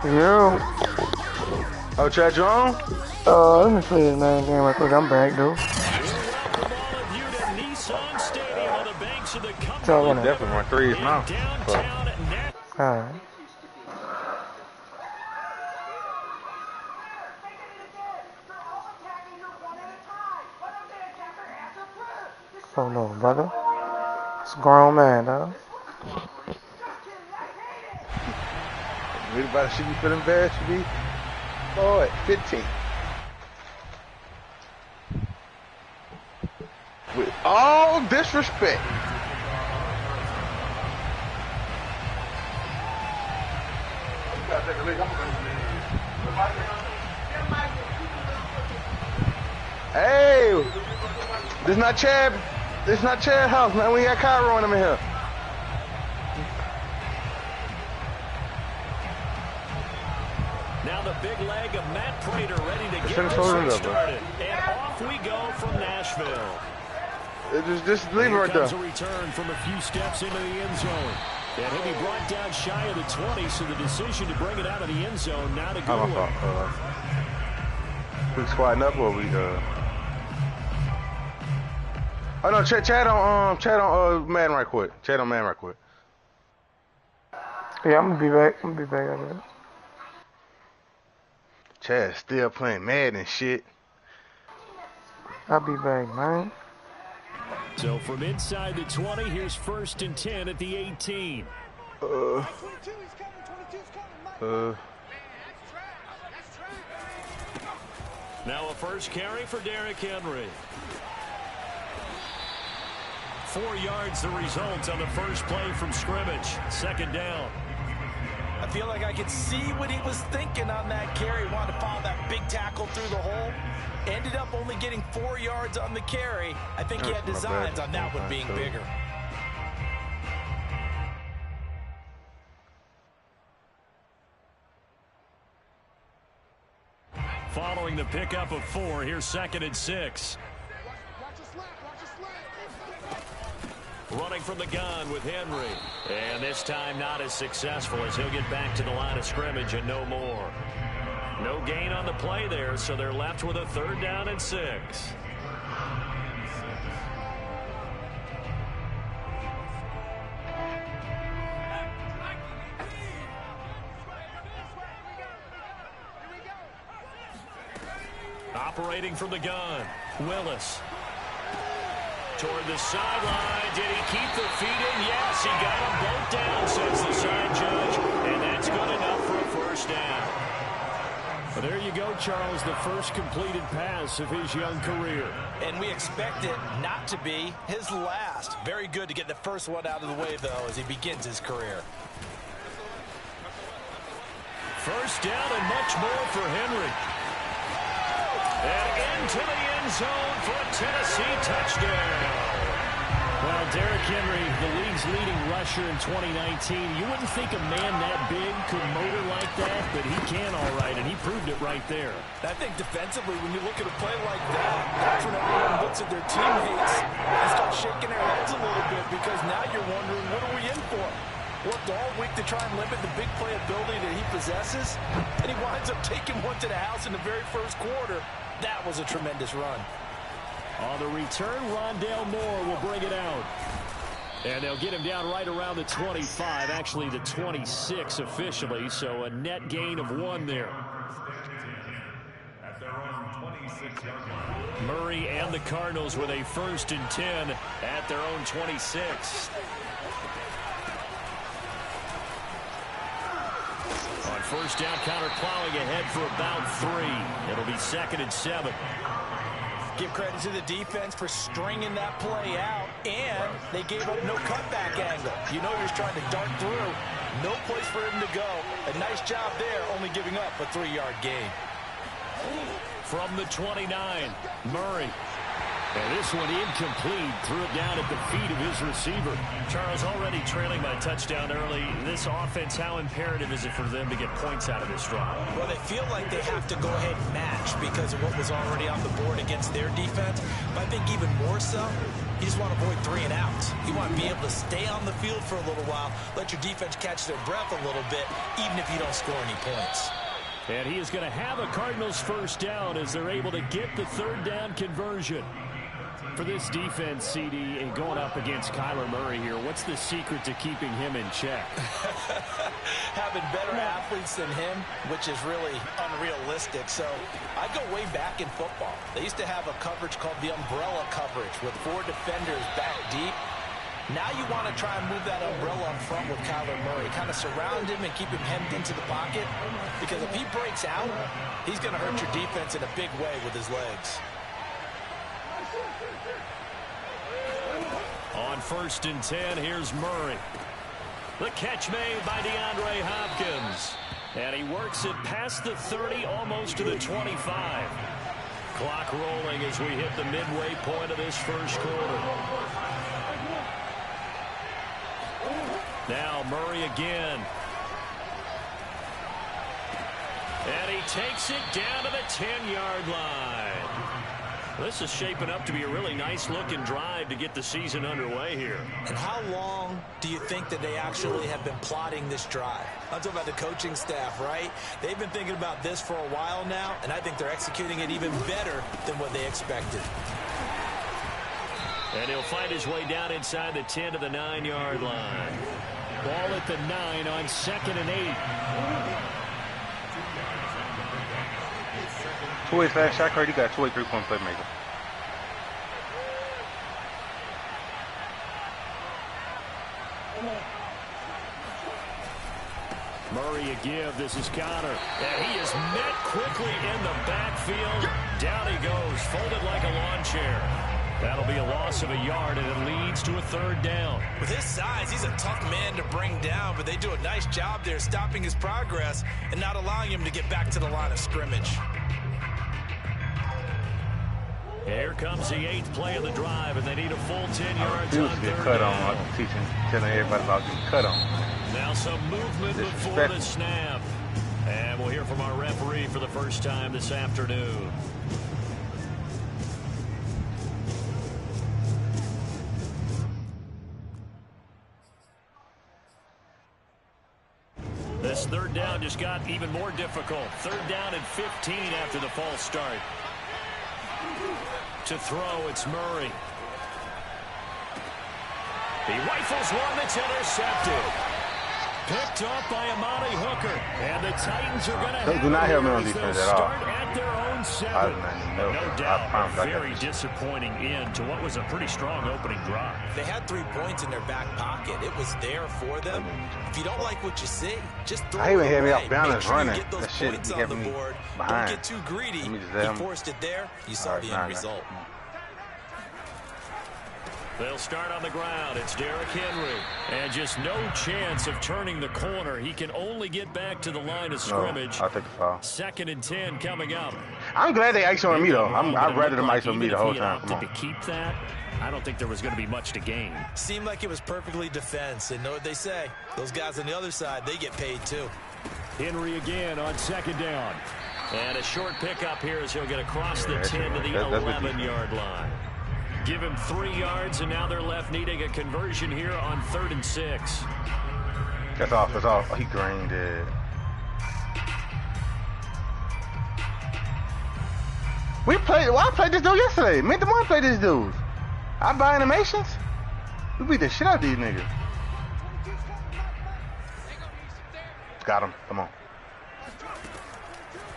Yo, Oh, Chad, you on? let me play this man game right quick. I'm back, dude. Welcome all of you to Nissan Stadium on the banks of the Y'all We Cumberland wanna? definitely run threes in now. Fuck. downtown Nashville. Alright. Oh no, brother. It's a grown man, dog. Anybody should be feeling bad should be. Boy, 15. With all disrespect. Hey, this not Chad. This not Chad house, man. We got Cairo on him in here. Now the big leg of Matt Prater ready to get Finish this holding one it up, bro. started. And off we go from Nashville. Just leave it Here right comes there. a return from a few steps into the end zone. And he'll be brought down shy of the 20, so the decision to bring it out of the end zone now to go Oh, to my him. fault. We squatting up or we Oh no, Chad on man right quick. Chad on man right quick. Yeah, I'm gonna be back. I'm gonna be back, I guess. Chad still playing mad and shit. I'll be back, man. So from inside the 20, here's 1st and 10 at the 18. Now a first carry for Derrick Henry. 4 yards the result on the first play from scrimmage. 2nd down. I feel like I could see what he was thinking on that carry. Wanted to follow that big tackle through the hole. Ended up only getting 4 yards on the carry. I think he had designs on that one being bigger. Following the pickup of 4, here's 2nd and 6. Running from the gun with Henry. And this time not as successful as he'll get back to the line of scrimmage and no more. No gain on the play there, so they're left with a 3rd down and 6. Operating from the gun, Willis. Toward the sideline. Did he keep the feet in? Yes, he got them both down, says the side judge. And that's good enough for a 1st down. Well, there you go, Charles, the first completed pass of his young career. And we expect it not to be his last. Very good to get the first one out of the way, though, as he begins his career. 1st down and much more for Henry. And into the end zone for a Tennessee touchdown. Well, Derrick Henry, the league's leading rusher in 2019. You wouldn't think a man that big could motor like that, but he can all right, and he proved it right there. I think defensively, when you look at a play like that, that's when everyone looks at their teammates and starts shaking their heads a little bit, because now you're wondering, what are we in for? Worked all week to try and limit the big play ability that he possesses, and he winds up taking one to the house in the very first quarter. That was a tremendous run. On the return, Rondale Moore will bring it out. And they'll get him down right around the 25, actually the 26 officially, so a net gain of 1 there. Murray and the Cardinals with a 1st and 10 at their own 26. On 1st down, Connor plowing ahead for about 3. It'll be 2nd and 7. Give credit to the defense for stringing that play out, and they gave up no cutback angle. You know you're trying to dart through. No place for him to go. A nice job there, only giving up a 3-yard gain. From the 29, Murray. And this one incomplete. Threw it down at the feet of his receiver. Charles, already trailing by touchdown early. This offense, how imperative is it for them to get points out of this drive? Well, they feel like they have to go ahead and match because of what was already on the board against their defense. But I think even more so, You just want to avoid 3 and outs. You want to be able to stay on the field for a little while, let your defense catch their breath a little bit, even if you don't score any points. And he is going to have a Cardinals first down as they're able to get the third down conversion. For this defense, CD, and going up against Kyler Murray here, what's the secret to keeping him in check? Having better athletes than him, which is really unrealistic. So I go way back in football. They used to have a coverage called the umbrella coverage with 4 defenders back deep. Now you want to try and move that umbrella in front with Kyler Murray. Kind of surround him and keep him hemmed into the pocket. Because if he breaks out, he's going to hurt your defense in a big way with his legs. On 1st and 10, here's Murray. The catch made by DeAndre Hopkins. And he works it past the 30, almost to the 25. Clock rolling as we hit the midway point of this first quarter. Now Murray again. And he takes it down to the 10-yard line. This is shaping up to be a really nice-looking drive to get the season underway here. And how long do you think that they actually have been plotting this drive? I'm talking about the coaching staff, right? They've been thinking about this for a while now, and I think they're executing it even better than what they expected. And he'll find his way down inside the 10 to the 9-yard line. Ball at the 9 on 2nd and 8. Two-way fast shot card, you got two-way three-point playmaker. Murray a give. This is Connor. And he is met quickly in the backfield. Down he goes, folded like a lawn chair. That'll be a loss of a yard, and it leads to a 3rd down. With his size, he's a tough man to bring down, but they do a nice job there stopping his progress and not allowing him to get back to the line of scrimmage. Here comes the 8th play of the drive, and they need a full 10 yards on 3rd get cut down. on, telling everybody about getting cut on. Now some movement before the snap. And we'll hear from our referee for the first time this afternoon. This 3rd down just got even more difficult. 3rd down and 15 after the false start. To throw, it's Murray. He rifles one that's intercepted. Picked off by Amani Hooker. And the Titans are going to have do not have me on as defense they'll at all. start at their own 7. No doubt, a very that. disappointing end to what was a pretty strong opening drive. They had 3 points in their back pocket. It was there for them. If you don't like what you see, just throw I even it had me away. off balance Make sure running. you get those That shit points be on the having me board. behind. Don't get too greedy. Let me just You forced it there. You saw the end result. They'll start on the ground. It's Derrick Henry. And just no chance of turning the corner. He can only get back to the line of scrimmage. No, I'll take the foul. 2nd and 10 coming up. I'm glad they ice on me, though. I'd rather them ice on me the whole time. Come on. To keep that, I don't think there was going to be much to gain. Seemed like it was perfectly defense. And know what they say. Those guys on the other side, they get paid too. Henry again on 2nd down. And a short pickup here as he'll get across the 10 to the 11-yard line. Give him 3 yards, and now they're left needing a conversion here on 3rd and 6. That's off. That's off. Oh, he grained it. I played this dude yesterday. Me and DeMar played this dude. I buy animations. We beat the shit out of these niggas. Got him. Come on.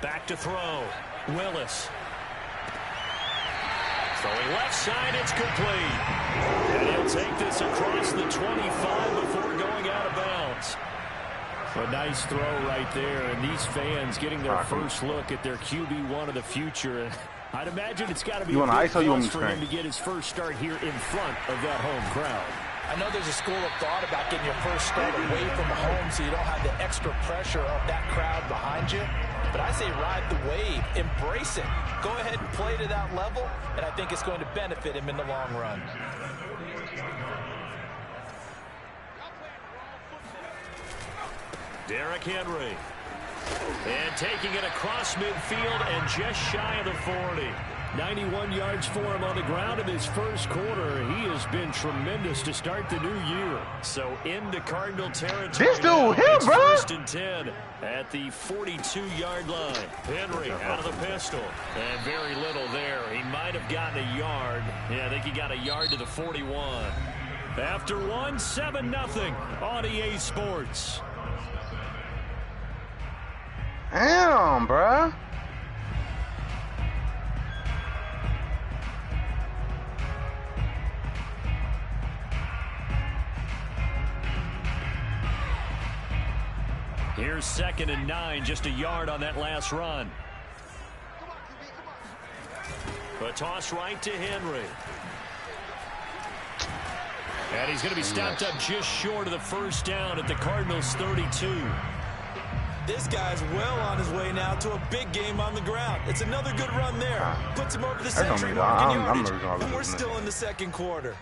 Back to throw. Willis. Throwing left side, it's complete. And he'll take this across the 25 before going out of bounds. A nice throw right there, and these fans getting their first look at their QB1 of the future. I'd imagine it's got to be a big plus for him to get his first start here in front of that home crowd. I know there's a school of thought about getting your first start away from home so you don't have the extra pressure of that crowd behind you. But I say ride the wave, embrace it. Go ahead and play to that level, and I think it's going to benefit him in the long run. Derrick Henry. And taking it across midfield and just shy of the 40. 91 yards for him on the ground in his first quarter. He has been tremendous to start the new year. So into Cardinal territory. This dude here, bro. First and 10 at the 42-yard line. Henry out of the pistol. And very little there. He might have gotten a yard. Yeah, I think he got a yard to the 41. After 7-0 on EA Sports. Damn, bro. Here's 2nd and 9, just a yard on that last run. A toss right to Henry. And he's going to be stopped up just short of the first down at the Cardinals' 32. This guy's well on his way now to a big game on the ground. It's another good run there. Puts him over the century mark in yardage. And we're still in the second quarter.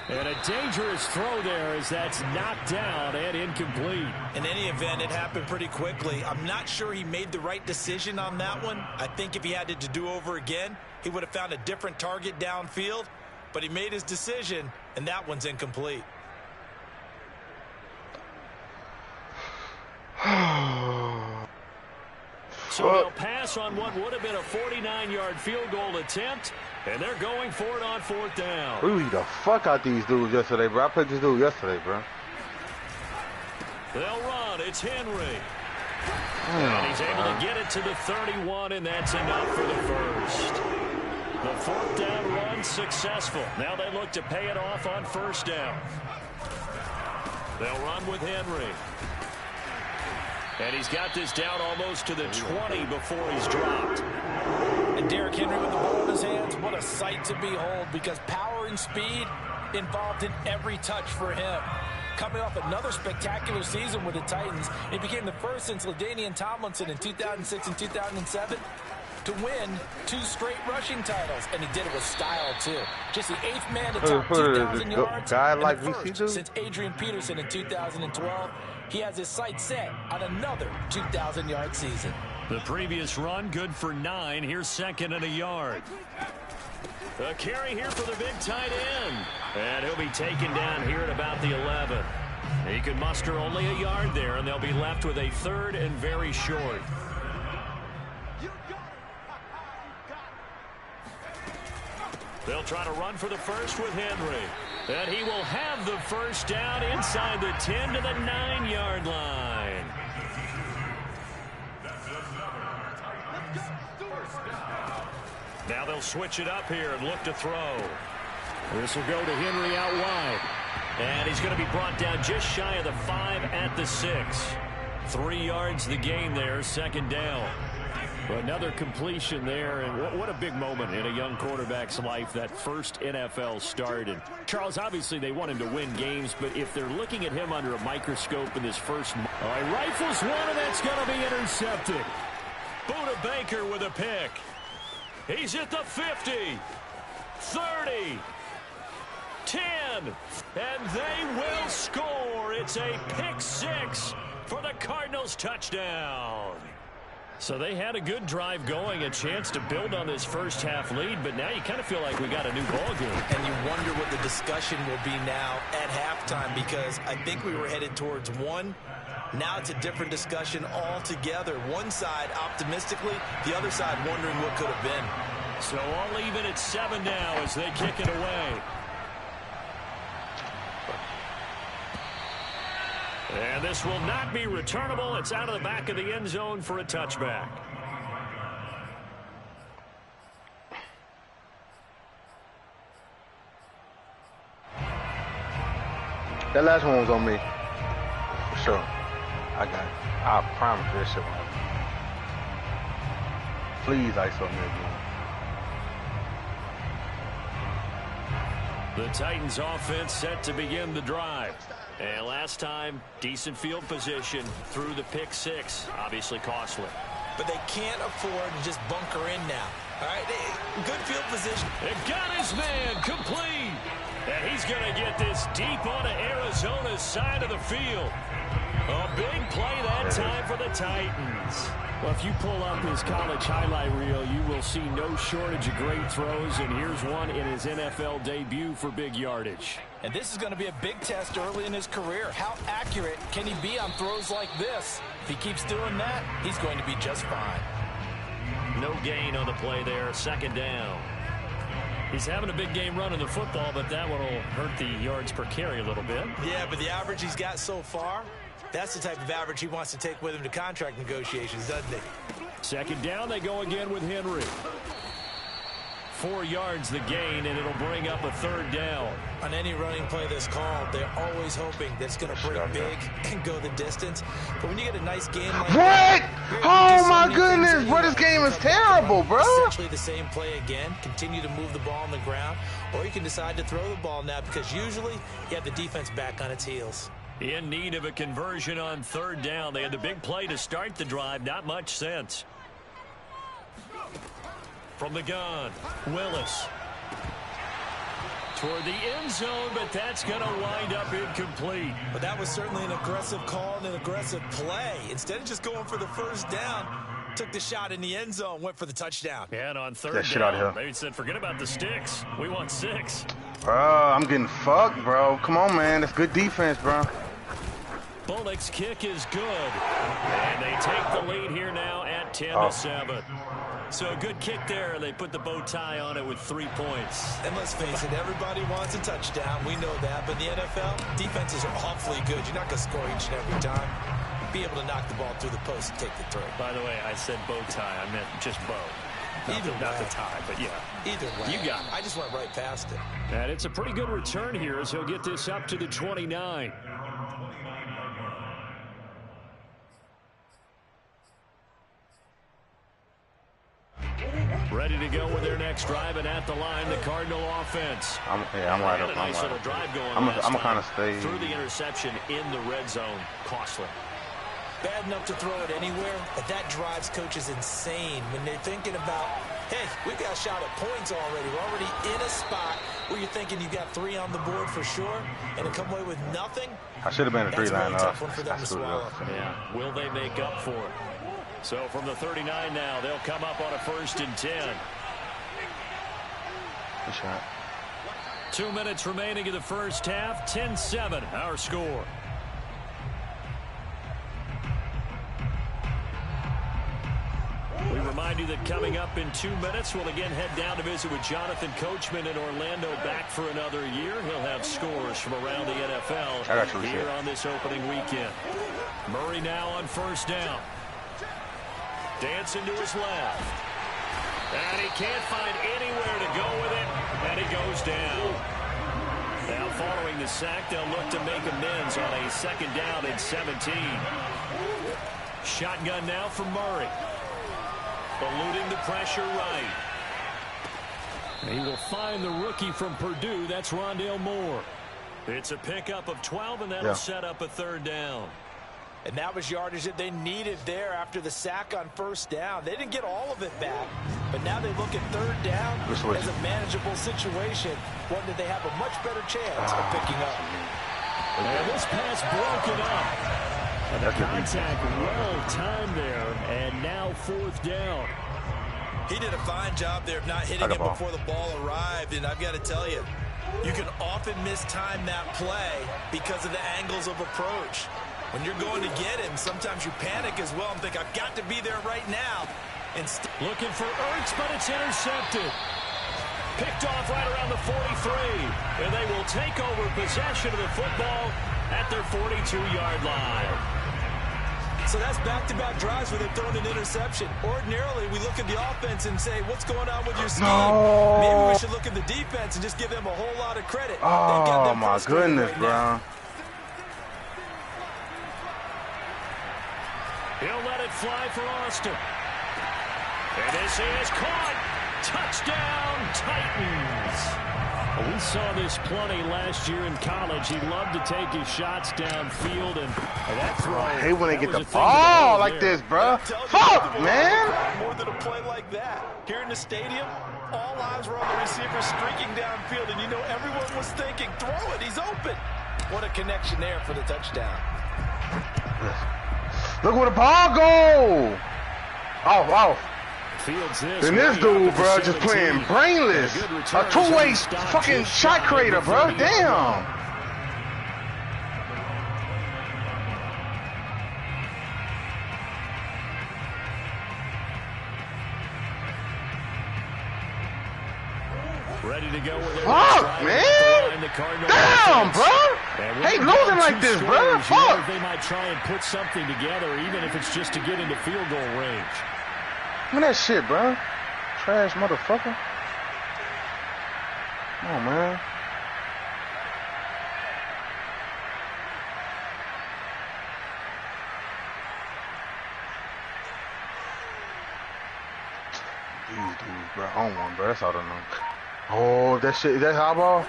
And a dangerous throw there as that's knocked down and incomplete. In any event, it happened pretty quickly. I'm not sure he made the right decision on that one. I think if he had it to do over again, he would have found a different target downfield. But he made his decision, and that one's incomplete. So they'll pass on what would have been a 49-yard field goal attempt, and they're going for it on 4th down. We beat the fuck out these dudes yesterday, bro. I played this dude yesterday, bro. They'll run. It's Henry. And he's able to get it to the 31, and that's enough for the first. The 4th down run successful. Now they look to pay it off on 1st down. They'll run with Henry. And he's got this down almost to the 20 before he's dropped. And Derrick Henry with the ball in his hands, what a sight to behold, because power and speed involved in every touch for him. Coming off another spectacular season with the Titans, he became the first since LaDainian Tomlinson in 2006 and 2007 to win 2 straight rushing titles, and he did it with style too. Just the 8th man to top 2,000 yards, and like the first since Adrian Peterson in 2012. He has his sights set on another 2,000-yard season. The previous run, good for 9. Here's 2nd and a yard. A carry here for the big tight end. And he'll be taken down here at about the 11. He could muster only a yard there, and they'll be left with a 3rd and very short. They'll try to run for the first with Henry. And he will have the first down inside the 10 to the 9-yard line. Now they'll switch it up here and look to throw. This will go to Henry out wide. And he's going to be brought down just shy of the 5 at the 6. 3 yards the gain there, 2nd down. Another completion there, and what a big moment in a young quarterback's life, that first NFL start. And Charles, obviously they want him to win games, but if they're looking at him under a microscope in this first... All right, rifles one, and that's going to be intercepted. Buda Baker with a pick. He's at the 50, 30, 10, and they will score. It's a pick 6 for the Cardinals touchdown. So they had a good drive going, a chance to build on this first half lead, but now you kind of feel like we got a new ball game. And you wonder what the discussion will be now at halftime, because I think we were headed towards 1. Now it's a different discussion altogether. One side optimistically, the other side wondering what could have been. So all even at 7 now as they kick it away. And this will not be returnable. It's out of the back of the end zone for a touchback. That last one was on me. For sure. I got it. I promise this shit will happen. Please ISO me again. The Titans offense set to begin the drive. And last time, decent field position through the pick 6. Obviously costly. But they can't afford to just bunker in now. All right, good field position. It got his man complete. And he's going to get this deep onto Arizona's side of the field. A big play that time for the Titans. Well, if you pull up his college highlight reel, you will see no shortage of great throws, and here's one in his NFL debut for big yardage. And this is going to be a big test early in his career. How accurate can he be on throws like this? If he keeps doing that, he's going to be just fine. No gain on the play there, second down. He's having a big game running the football, but that one will hurt the yards per carry a little bit. Yeah, but the average he's got so far, that's the type of average he wants to take with him to contract negotiations, doesn't he? Second down, they go again with Henry. 4 yards the gain, and it'll bring up a third down. On any running play that's called, they're always hoping that it's going to break big and go the distance. But when you get a nice game like What? Oh my goodness, bro, this game is terrible, bro. Essentially the same play again. Continue to move the ball on the ground, or you can decide to throw the ball now because usually you have the defense back on its heels. In need of a conversion on third down. They had the big play to start the drive. Not much sense. From the gun, Willis. Toward the end zone, but that's going to wind up incomplete. But that was certainly an aggressive call and an aggressive play. Instead of just going for the first down, took the shot in the end zone, went for the touchdown. And on third Get that shit out of down, here. they said, forget about the sticks. We want 6. Bro, I'm getting fucked, bro. Come on, man. That's good defense, bro. Bullock's kick is good. And they take the lead here now at 10-7. So a good kick there. They put the bow tie on it with 3 points. And let's face it, everybody wants a touchdown. We know that. But in the NFL, defenses are awfully good. You're not going to score each and every time. Be able to knock the ball through the post and take the throw. By the way, I said bow tie. I meant just bow. Not the tie, but yeah. Either way. You got it. I just went right past it. And it's a pretty good return here as he'll get this up to the 29. Ready to go with their next drive, and at the line, the Cardinal offense. I'm right up. Nice little drive going. I'm gonna kind of stay through the interception in the red zone. Costly. Bad enough to throw it anywhere, but that drives coaches insane when they're thinking about, hey, we've got a shot at points already. We're already in a spot where you're thinking you've got 3 on the board for sure, and to come away with nothing. I should have been a 3-line really up. tough one for them to swallow. Yeah. Will they make up for it? So from the 39 now, they'll come up on a 1st and 10. Good shot. 2 minutes remaining in the first half. 10-7, our score. We remind you that coming up in 2 minutes, we'll again head down to visit with Jonathan Coachman in Orlando, back for another year. He'll have scores from around the NFL here on this opening weekend. Murray now on 1st down. Dancing to his left. And he can't find anywhere to go with it, and it goes down. Now following the sack, they'll look to make amends on a 2nd down and 17. Shotgun now from Murray. Eluding the pressure right. He will find the rookie from Purdue. That's Rondale Moore. It's a pickup of 12, and that'll set up a 3rd down. And that was yardage that they needed there after the sack on 1st down. They didn't get all of it back, but now they look at 3rd down as a manageable situation, one that they have a much better chance of picking up. And this pass broken up. And the contact well timed there, and now 4th down. He did a fine job there of not hitting it before the ball arrived, and I've got to tell you, you can often mistime that play because of the angles of approach. When you're going to get him, sometimes you panic as well and think, I've got to be there right now. Looking for Ertz, but it's intercepted. Picked off right around the 43, and they will take over possession of the football at their 42-yard line. So that's back-to-back drives where they've thrown an interception. Ordinarily, we look at the offense and say, what's going on with your scheme? No. Maybe we should look at the defense and just give them a whole lot of credit. Oh, my goodness, bro. He'll let it fly for Austin. And this is caught. Touchdown, Titans. We saw this plenty last year in college. He loved to take his shots downfield, and that throw. I hate when they get the ball like this, bro. Fuck, man. More than a play like that. Here in the stadium, all eyes were on the receiver streaking downfield, and you know everyone was thinking, throw it, he's open. What a connection there for the touchdown. Look where the ball go. Off. Fields this. And this dude, bro, just playing brainless. A two-way fucking shot creator, bro. Damn. Ready to go with it. Fuck, man. Damn, bro. Hey, losing like this, bro. Fuck. They might try and put something together, even if it's just to get into field goal range. Look at that shit, bro. Trash motherfucker. Come on, man. These dudes, bro. On one, bro. That's all I know. Oh, that shit. That's high ball?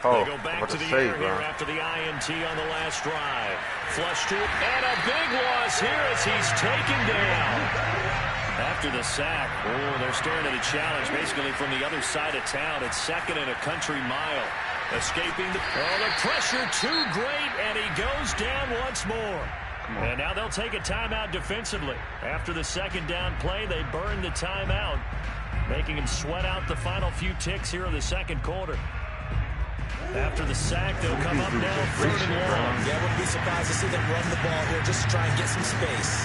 Oh, they go back to the air here after the INT on the last drive. Flush to it, and a big loss here as he's taken down. After the sack, they're staring at a challenge basically from the other side of town. It's second and a country mile. Escaping the pressure too great, and he goes down once more. And now they'll take a timeout defensively. After the second down play, they burn the timeout, making him sweat out the final few ticks here in the second quarter. After the sack, they'll come up now 3rd and long. Yeah, I wouldn't be surprised to see them run the ball here just to try and get some space.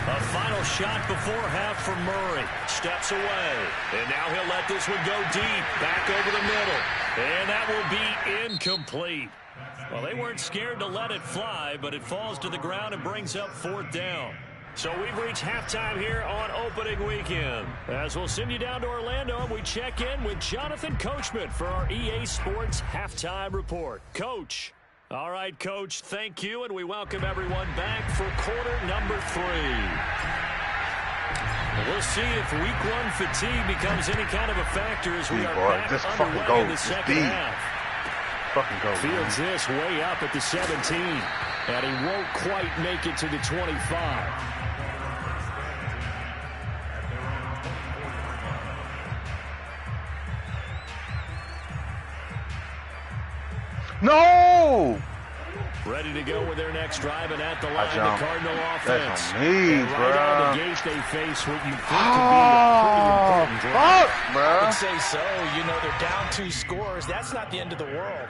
A final shot before half for Murray. Steps away. And now he'll let this one go deep. Back over the middle. And that will be incomplete. Well, they weren't scared to let it fly, but it falls to the ground and brings up 4th down. So we've reached halftime here on opening weekend. As we'll send you down to Orlando, and we check in with Jonathan Coachman for our EA Sports Halftime Report. Coach. All right, Coach, thank you, and we welcome everyone back for quarter number 3. We'll see if week 1 fatigue becomes any kind of a factor as we are back underway in the second half. Fields this way up at the 17, and he won't quite make it to the 25. No! Ready to go with their next drive, and at the line, the Cardinal offense. That's on me, right bro. out of the gate, they face what you think could be a pretty important drive. Fuck, bro. I would say so. You know, they're down 2 scores. That's not the end of the world.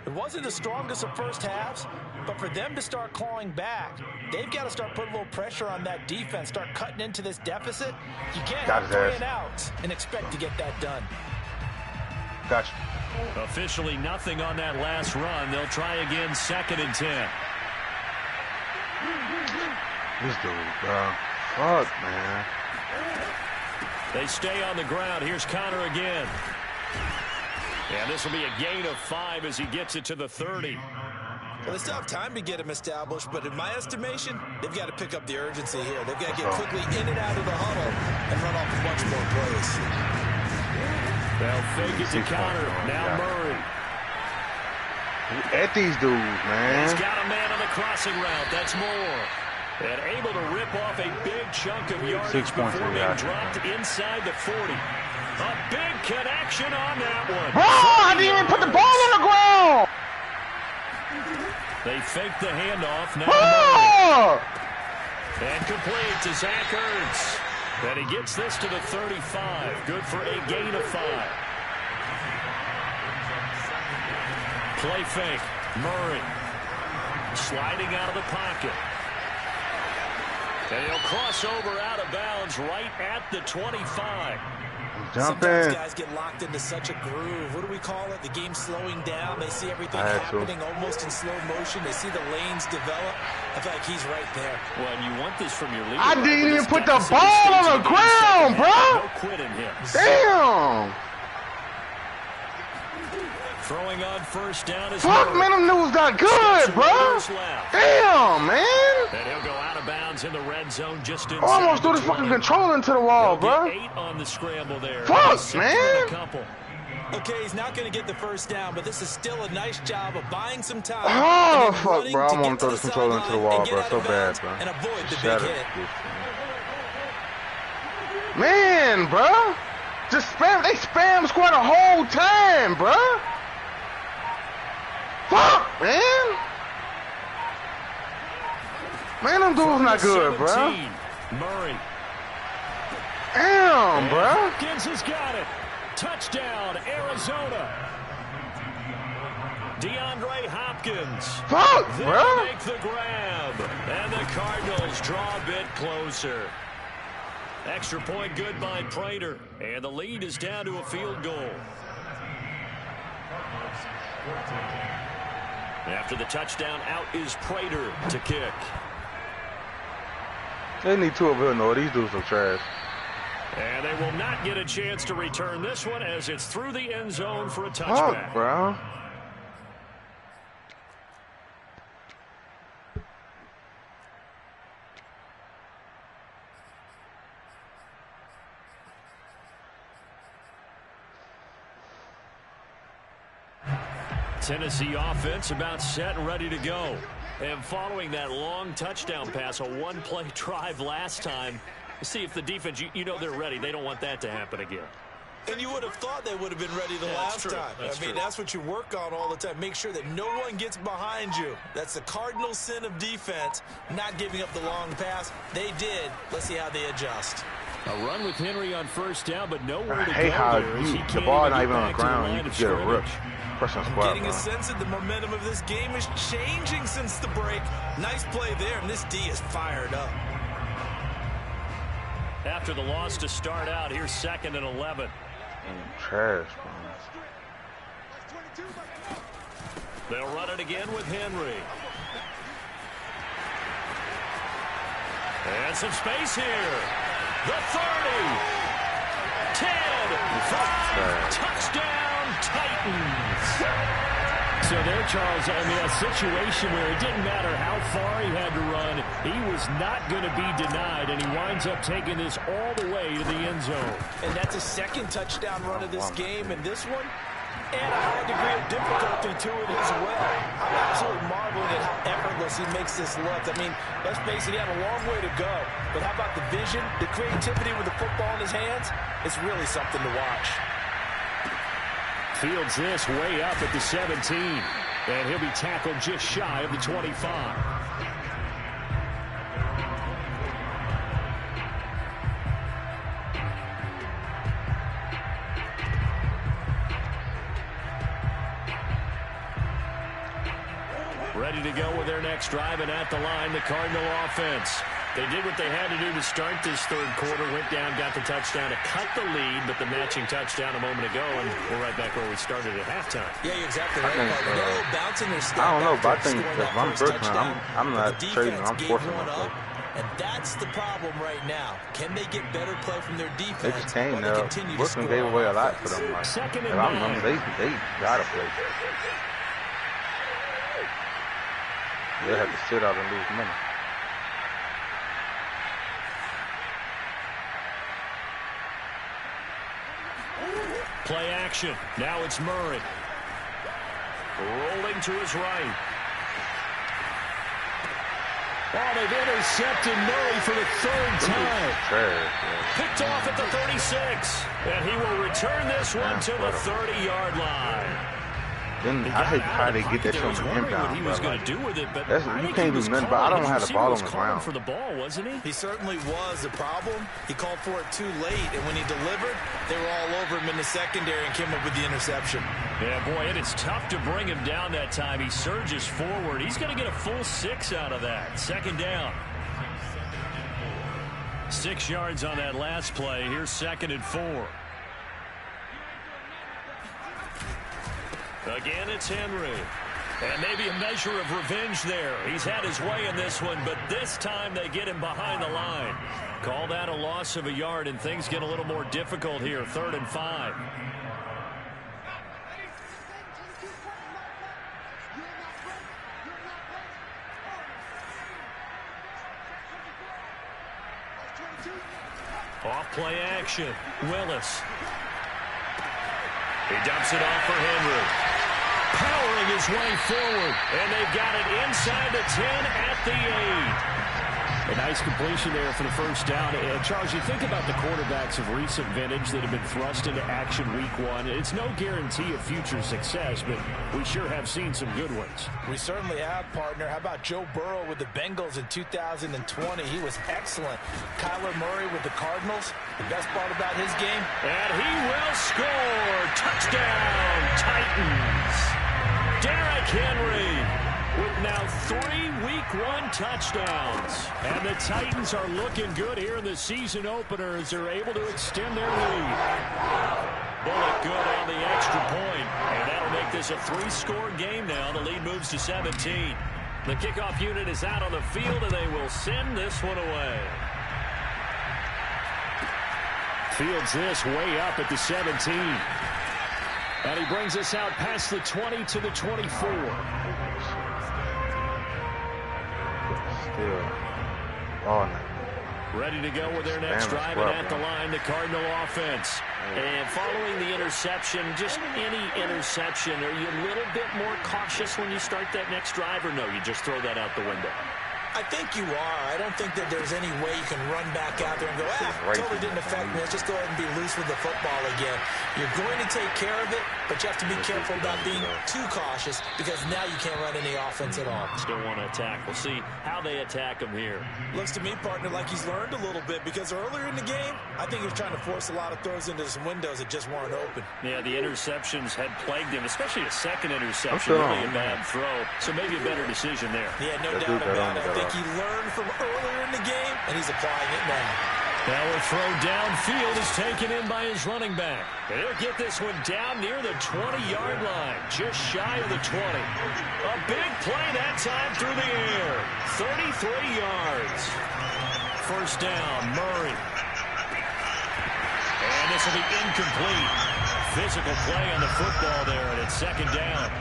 It wasn't the strongest of first halves, but for them to start clawing back, they've got to start putting a little pressure on that defense, start cutting into this deficit. You can't have 3 and outs and expect to get that done. Gotcha. Officially nothing on that last run. They'll try again 2nd and 10. This dude, bro. Fuck, man. They stay on the ground. Here's Connor again. And this will be a gain of 5 as he gets it to the 30. Well, they still have time to get him established, but in my estimation, they've got to pick up the urgency here. They've got to get quickly in and out of the huddle and run off a bunch more plays. They'll fake it to Connor. Now Murray. At these dudes, man. He's got a man on the crossing route. That's Moore. And able to rip off a big chunk of yardage before being dropped inside the 40. A big connection on that one. Oh, I didn't even put the ball on the ground. They fake the handoff. Now Murray. And complete to Zach Ertz. And he gets this to the 35. Good for a gain of 5. Play fake. Murray. Sliding out of the pocket. And he'll cross over out of bounds right at the 25. Sometimes guys get locked into such a groove. What do we call it? The game slowing down. They see everything happening almost in slow motion. They see the lanes develop. I feel like he's right there. Well, and you want this from your leader. I didn't even put the ball on the ground, bro. No quitting him. Damn. Throwing on 1st down is fuck, man, them dudes not good, bro. Damn, man. And he'll go out of bounds in the red zone just inside. Almost threw this fucking controller into the wall, bro. 8 on the scramble there. Fuck, man. Okay, he's not going to get the 1st down, but this is still a nice job of buying some time. Oh, fuck, bro. I want to throw this controller into the wall, bro. So bad, bro. And avoid the big hit. Man, bro. Just spam. They spam squad the whole time, bro. Fuck! Man, them dudes not good, bro. Murray. Damn, bro. Hopkins has got it. Touchdown, Arizona. DeAndre Hopkins. Fuck, bro. They'll make the grab. And the Cardinals draw a bit closer. Extra point good by Prater. And the lead is down to a field goal. After the touchdown, out is Prater to kick. They need two of them. No, these dudes are trash. And they will not get a chance to return this one as it's through the end zone for a touchback. Fuck, bro. Tennessee offense about set and ready to go. And following that long touchdown pass, a one-play drive last time, see if the defense, you know they're ready. They don't want that to happen again. And you would have thought they would have been ready the last time. I mean, that's what you work on all the time. Make sure that no one gets behind you. That's the cardinal sin of defense, not giving up the long pass. They did. Let's see how they adjust. A run with Henry on first down, but nowhere to go. I hate how the ball not even on the ground. You can get a rip. Getting a sense that the momentum of this game is changing since the break. Nice play there, and this D is fired up. After the loss to start out, here's 2nd and 11. Trash, man. They'll run it again with Henry. And some space here. The 30. 10. 5. Touchdown, Titans. So there, Charles, I mean, a situation where it didn't matter how far he had to run, he was not going to be denied, and he winds up taking this all the way to the end zone. And that's a second touchdown run of this game, and this one, and a high degree of difficulty to it as well. I'm absolutely marveling at how effortless he makes this look. I mean, let's face it, he had a long way to go, but how about the vision, the creativity with the football in his hands? It's really something to watch. Fields this way up at the 17, and he'll be tackled just shy of the 25. Ready to go with their next drive, and at the line, the Cardinal offense. They did what they had to do to start this third quarter, went down, got the touchdown to cut the lead, but the matching touchdown a moment ago, and we're right back where we started at halftime. Yeah, you're exactly right. Bouncing their step. I don't know, but I think if I'm Brooklyn, I'm not trading. I'm forcing my play. And that's the problem right now. Can they get better play from their defense? They just can't. Brooklyn gave away a lot for them. Like, Second and 9. They gotta play. They have to sit out and lose money. Play action. Now it's Murray. Rolling to his right. Oh, they've intercepted Murray for the third time. Picked off at the 36. And he will return this one to the 30-yard line. Then I hate how they get that shit on the inbound. He was going to do with it, but you can't do nothing. But I don't have the ball on the ground. For the ball, wasn't he? He certainly was. The problem, he called for it too late, and when he delivered, they were all over him in the secondary and came up with the interception. Yeah, boy, it is tough to bring him down that time. He surges forward. He's going to get a full 6 out of that. Second down. 6 yards on that last play. Here's 2nd and 4. Again, it's Henry. And maybe a measure of revenge there. He's had his way in this one, but this time they get him behind the line. Call that a loss of a yard, and things get a little more difficult here. 3rd and 5. Off play action. Willis. He dumps it off for Henry. Powering his way forward, and they've got it inside the 10 at the 8. A nice completion there for the first down. And Charles, you think about the quarterbacks of recent vintage that have been thrust into action week one. It's no guarantee of future success, but we sure have seen some good ones. We certainly have, partner. How about Joe Burrow with the Bengals in 2020? He was excellent. Kyler Murray with the Cardinals. The best part about his game? And he will score. Touchdown, Titans. Derrick Henry with now 3 Week 1 touchdowns. And the Titans are looking good here in the season opener as they're able to extend their lead. Bullock good on the extra point. And that'll make this a 3-score game now. The lead moves to 17. The kickoff unit is out on the field, and they will send this one away. Fields this way up at the 17. And he brings us out past the 20 to the 24. Ready to go with their next drive, and at the line, the Cardinal offense. And following the interception, just any interception, are you a little bit more cautious when you start that next drive, or no, you just throw that out the window? I think you are. I don't think that there's any way you can run back out there and go, totally didn't affect me. Let's just go ahead and be loose with the football again. You're going to take care of it, but you have to be careful about being too cautious because now you can't run any offense at all. Still want to attack. We'll see how they attack him here. Looks to me, partner, like he's learned a little bit because earlier in the game, I think he was trying to force a lot of throws into some windows that just weren't open. Yeah, the interceptions had plagued him, especially a second interception, really a bad throw. So maybe a better decision there. Yeah, no doubt about it. I think he learned from earlier in the game, and he's applying it now. Now a throw downfield is taken in by his running back. And he'll get this one down near the 20-yard line, just shy of the 20. A big play that time through the air. 33 yards. First down, Murray. And this will be incomplete. Physical play on the football there, and it's second down.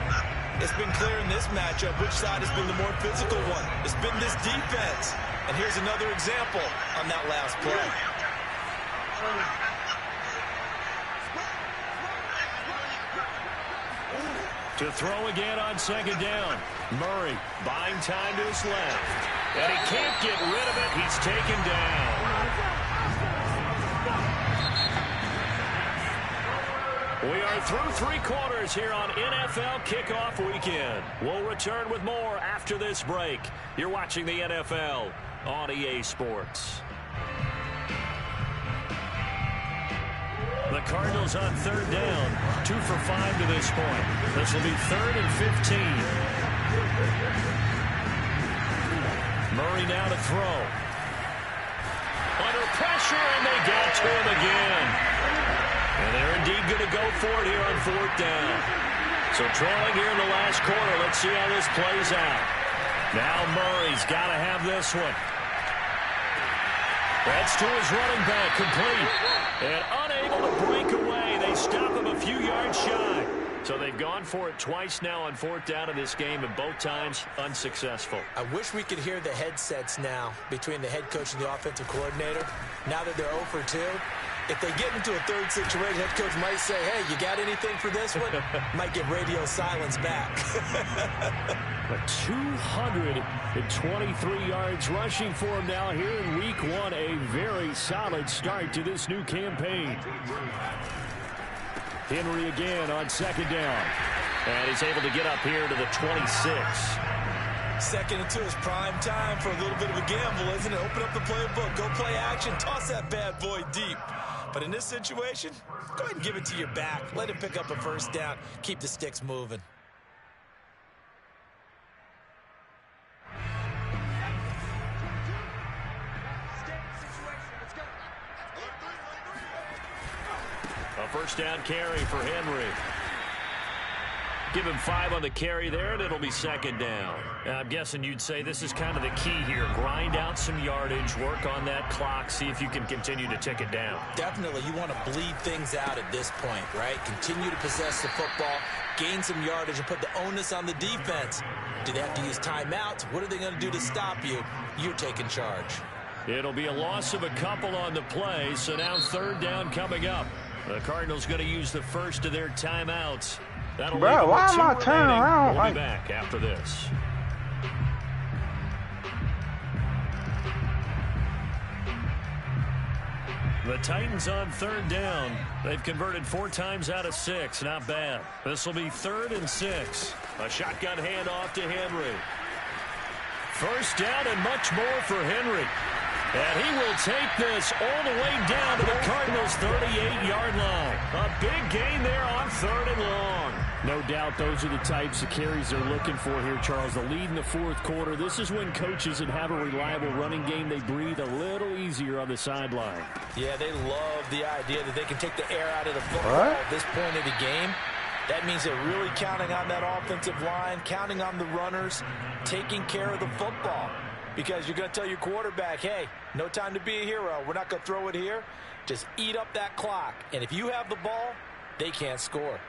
It's been clear in this matchup which side has been the more physical one. It's been this defense. And here's another example on that last play. To throw again on second down. Murray buying time to his left. And he can't get rid of it. He's taken down. We are through 3 quarters here on NFL Kickoff Weekend. We'll return with more after this break. You're watching the NFL on EA Sports. The Cardinals on third down, 2 for 5 to this point. This will be 3rd and 15. Murray now to throw. Under pressure, and they got to him again. And they're indeed going to go for it here on 4th down. So trailing here in the last quarter. Let's see how this plays out. Now Murray's got to have this one. That's to his running back, complete. And unable to break away. They stop him a few yards shy. So they've gone for it twice now on 4th down in this game, and both times unsuccessful. I wish we could hear the headsets now between the head coach and the offensive coordinator. Now that they're 0 for 2. If they get into a third situation, head coach might say, hey, you got anything for this one? Might get radio silence back. 223 yards rushing for him now here in week 1. A very solid start to this new campaign. Henry again on second down. And he's able to get up here to the 26. Second into his prime time for a little bit of a gamble, isn't it? Open up the playbook, go play action, toss that bad boy deep. But in this situation, go ahead and give it to your back. Let him pick up a first down. Keep the sticks moving. A first down carry for Henry. Give him 5 on the carry there, and it'll be second down. I'm guessing you'd say this is kind of the key here. Grind out some yardage, work on that clock, see if you can continue to tick it down. Definitely. You want to bleed things out at this point, right? Continue to possess the football, gain some yardage, and put the onus on the defense. Do they have to use timeouts? What are they going to do to stop you? You're taking charge. It'll be a loss of a couple on the play, so now third down coming up. The Cardinals going to use the first of their timeouts. Bro, why am I turning around? We'll be back after this. The Titans on third down. They've converted 4 times out of 6. Not bad. This will be 3rd and 6. A shotgun handoff to Henry. First down and much more for Henry. And he will take this all the way down to the Cardinals' 38-yard line. A big gain there on 3rd and long. No doubt those are the types of carries they're looking for here, Charles. The lead in the 4th quarter. This is when coaches that have a reliable running game, they breathe a little easier on the sideline. Yeah, they love the idea that they can take the air out of the football at this point of the game. That means they're really counting on that offensive line, counting on the runners, taking care of the football. Because you're going to tell your quarterback, hey, no time to be a hero. We're not going to throw it here. Just eat up that clock. And if you have the ball, they can't score.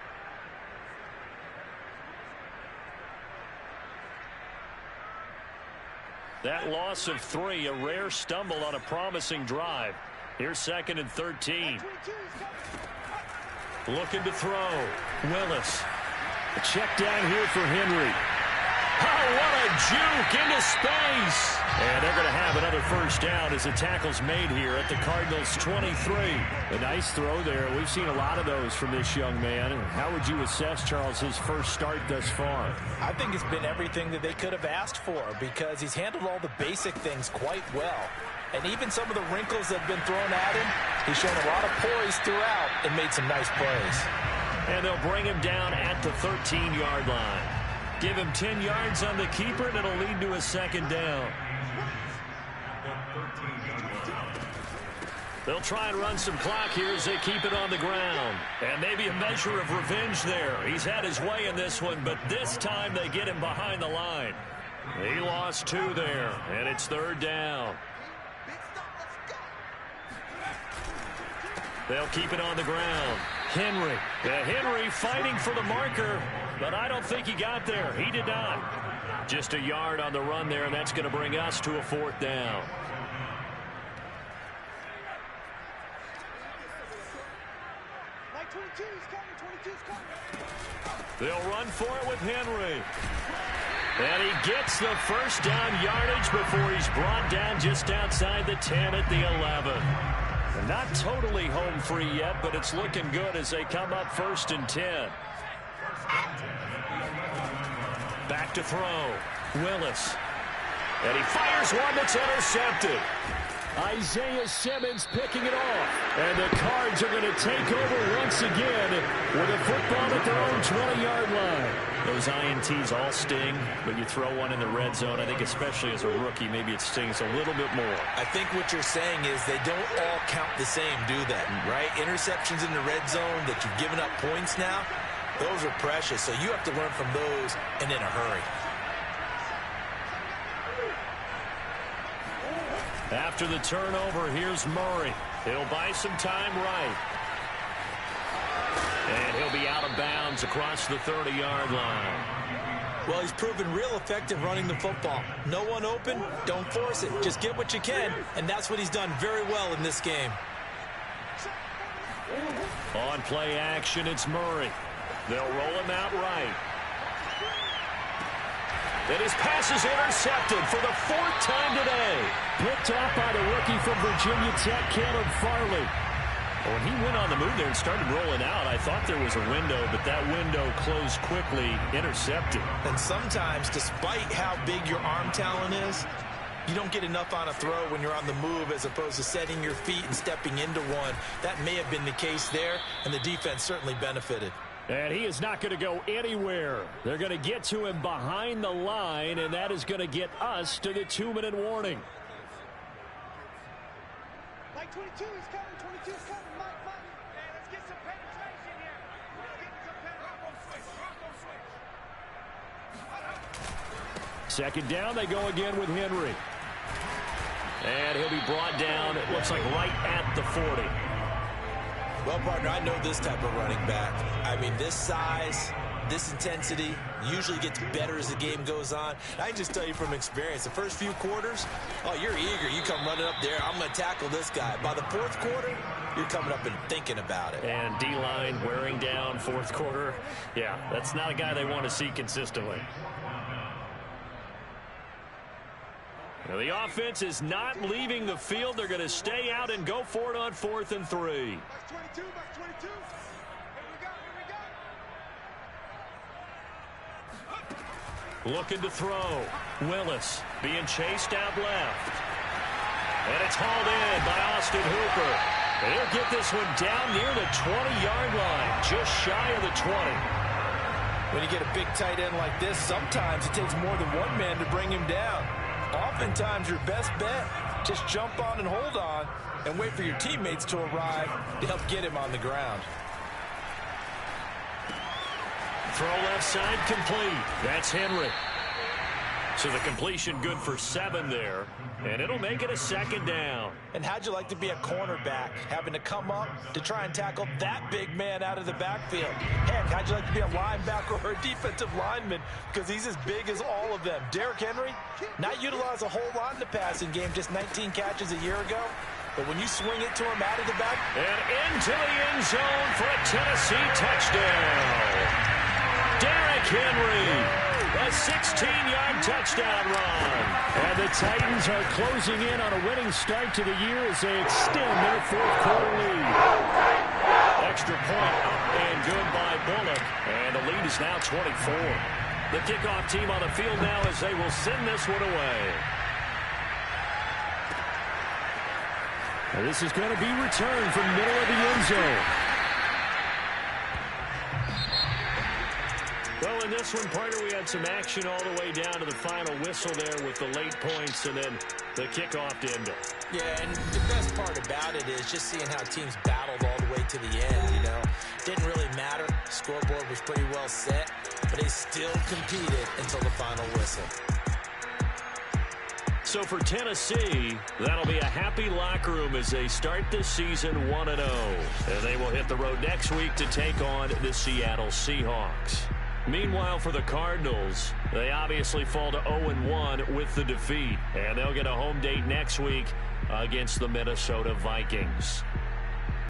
That loss of 3, a rare stumble on a promising drive. Here's 2nd and 13. Looking to throw. Willis. A check down here for Henry. Oh, what a juke into space. And they're going to have another first down as the tackle's made here at the Cardinals' 23. A nice throw there. We've seen a lot of those from this young man. How would you assess, Charles, his first start thus far? I think it's been everything that they could have asked for because he's handled all the basic things quite well. And even some of the wrinkles that have been thrown at him, he's shown a lot of poise throughout and made some nice plays. And they'll bring him down at the 13-yard line. Give him 10 yards on the keeper, and it'll lead to a 2nd down. They'll try and run some clock here as they keep it on the ground. And maybe a measure of revenge there. He's had his way in this one, but this time they get him behind the line. He lost 2 there, and it's 3rd down. They'll keep it on the ground. Henry. Henry fighting for the marker, but I don't think he got there. He did not. Just a yard on the run there, and that's going to bring us to a 4th down. They'll run for it with Henry. And he gets the first down yardage before he's brought down just outside the 10 at the 11. Not totally home free yet, but it's looking good as they come up 1st and 10. Back to throw. Willis. And he fires one that's intercepted. Isaiah Simmons picking it off. And the Cards are going to take over once again with a football at their own 20-yard line. Those INTs all sting, but you throw one in the red zone. I think especially as a rookie, maybe it stings a little bit more. I think what you're saying is they don't all count the same, do they? Right? Interceptions in the red zone that you've given up points now, those are precious. So you have to learn from those and in a hurry. After the turnover, here's Murray. He'll buy some time right. And he'll be out of bounds across the 30-yard line. Well, he's proven real effective running the football. No one open, don't force it. Just get what you can, and that's what he's done very well in this game. On play action, it's Murray. They'll roll him out right. And his pass is intercepted for the 4th time today. Picked off by the rookie from Virginia Tech, Caleb Farley. When he went on the move there and started rolling out, I thought there was a window, but that window closed quickly, intercepted. And sometimes, despite how big your arm talent is, you don't get enough on a throw when you're on the move as opposed to setting your feet and stepping into one. That may have been the case there, and the defense certainly benefited. And he is not going to go anywhere. They're going to get to him behind the line, and that is going to get us to the 2-minute warning. Mike 22 is coming. 22 is coming. Mike. Hey, let's get some penetration here. Let's get some penetration. 2nd down, they go again with Henry. And he'll be brought down, it looks like right at the 40. Well, partner, I know this type of running back. I mean, this size, this intensity usually gets better as the game goes on. I can just tell you from experience, the first few quarters, oh, you're eager. You come running up there, I'm going to tackle this guy. By the 4th quarter, you're coming up and thinking about it. And D-line wearing down 4th quarter. Yeah, that's not a guy they want to see consistently. Now the offense is not leaving the field. They're going to stay out and go for it on 4th and 3. Box 22, box 22. Here we go. Looking to throw. Willis being chased out left. And it's hauled in by Austin Hooper. And he'll get this one down near the 20-yard line, just shy of the 20. When you get a big tight end like this, sometimes it takes more than one man to bring him down. Oftentimes, your best bet, just jump on and hold on and wait for your teammates to arrive to help get him on the ground. Throw left side complete. That's Henry. So the completion good for 7 there, and it'll make it a 2nd down. And how'd you like to be a cornerback, having to come up to try and tackle that big man out of the backfield? Heck, how'd you like to be a linebacker or a defensive lineman, because he's as big as all of them? Derrick Henry, not utilized a whole lot in the passing game, just 19 catches a year ago. But when you swing it to him out of the back. And into the end zone for a Tennessee touchdown. Derrick Henry. A 16-yard touchdown run. And the Titans are closing in on a winning start to the year as they extend their 4th quarter lead. Extra point up and good by Bullock. And the lead is now 24. The kickoff team on the field now as they will send this one away. And this is going to be returned from middle of the end zone. Well, in this one, partner, we had some action all the way down to the final whistle there with the late points and then the kickoff to end it. Yeah, and the best part about it is just seeing how teams battled all the way to the end, you know. Didn't really matter. The scoreboard was pretty well set, but they still competed until the final whistle. So for Tennessee, that'll be a happy locker room as they start this season 1-0. And they will hit the road next week to take on the Seattle Seahawks. Meanwhile, for the Cardinals, they obviously fall to 0-1 with the defeat. And they'll get a home date next week against the Minnesota Vikings.